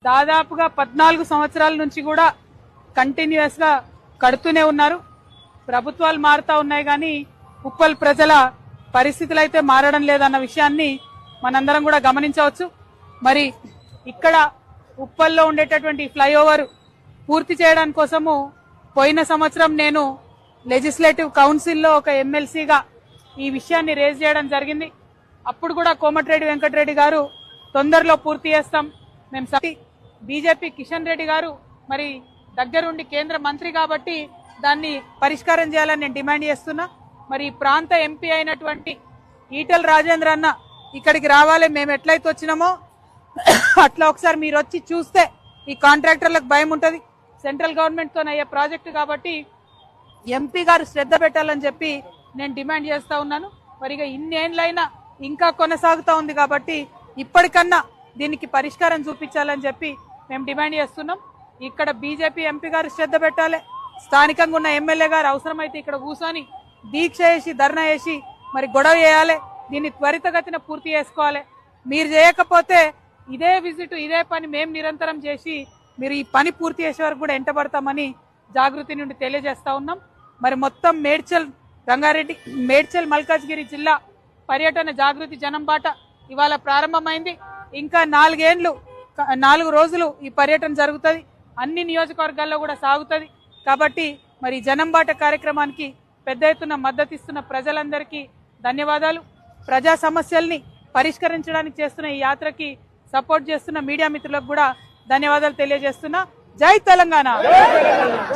దాదాపుగా 14 సంవత్సరాల నుంచి కూడా కంటిన్యూస్ గా కడుతూనే ఉన్నారు. ప్రభుత్వాలు మారుతా ఉన్నాయి కానీ ఉప్పల్ ప్రజల పరిస్థితులు అయితే మారడం లేదన్న విషయాన్ని మనందరం కూడా గమనించవచ్చు. మరి ఇక్కడ ఉప్పల్లో ఉండేటటువంటి ఫ్లైఓవర్ పూర్తి చేయడానికి కోసము పోయిన సంవత్సరం నేను లెజిస్లేటివ్ కౌన్సిల్లో ఒక ఎమ్మెల్సీగా ఈ విషయాన్ని రేజ్ చేయడం జరిగింది. అప్పుడు కూడా కోమటిరెడ్డి వెంకటరెడ్డి గారు తొందరలో పూర్తి చేస్తాం మేము బీజేపీ కిషన్ రెడ్డి గారు మరి దగ్గరుండి కేంద్ర మంత్రి కాబట్టి దాన్ని పరిష్కారం చేయాలని నేను డిమాండ్ చేస్తున్నా. మరి ఈ ప్రాంత ఎంపీ అయినటువంటి ఈటెల రాజేంద్ర అన్న ఇక్కడికి రావాలి, మేము ఎట్లయితే వచ్చినామో అట్లా ఒకసారి మీరు వచ్చి చూస్తే ఈ కాంట్రాక్టర్లకు భయం ఉంటుంది. సెంట్రల్ గవర్నమెంట్ తో అయ్యే ప్రాజెక్టు కాబట్టి ఎంపీ గారు శ్రద్ధ పెట్టాలని చెప్పి నేను డిమాండ్ చేస్తా ఉన్నాను. మరి ఇక ఇన్నేళ్లైనా ఇంకా కొనసాగుతా ఉంది కాబట్టి ఇప్పటికన్నా దీనికి పరిష్కారం చూపించాలని చెప్పి మేము డిమాండ్ చేస్తున్నాం. ఇక్కడ బీజేపీ ఎంపీ గారు శ్రద్ధ పెట్టాలి, స్థానికంగా ఉన్న ఎమ్మెల్యే గారు అవసరమైతే ఇక్కడ కూర్చొని దీక్ష చేసి ధర్నా చేసి మరి గొడవ చేయాలి, దీన్ని త్వరితగతిన పూర్తి చేసుకోవాలి. మీరు చేయకపోతే ఇదే విజిట్ ఇదే పని మేము నిరంతరం చేసి మీరు ఈ పని పూర్తి చేసే వరకు కూడా ఎంటబడతామని జాగృతి నుండి తెలియజేస్తా ఉన్నాం. మరి మొత్తం మేడ్చల్ మల్కాజ్గిరి జిల్లా పర్యటన జాగృతి జనం బాట ఇవాళ ప్రారంభమైంది. ఇంకా 4 రోజులు ఈ పర్యటన జరుగుతుంది, అన్ని నియోజకవర్గాల్లో కూడా సాగుతుంది. కాబట్టి మరి జనం బాట కార్యక్రమానికి పెద్ద ఎత్తున మద్దతిస్తున్న ప్రజలందరికీ ధన్యవాదాలు. ప్రజా సమస్యల్ని పరిష్కరించడానికి చేస్తున్న ఈ యాత్రకి సపోర్ట్ చేస్తున్న మీడియా మిత్రులకు కూడా ధన్యవాదాలు తెలియజేస్తున్నా. జై తెలంగాణ,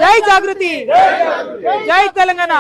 జై జాగృతి, జై తెలంగాణ.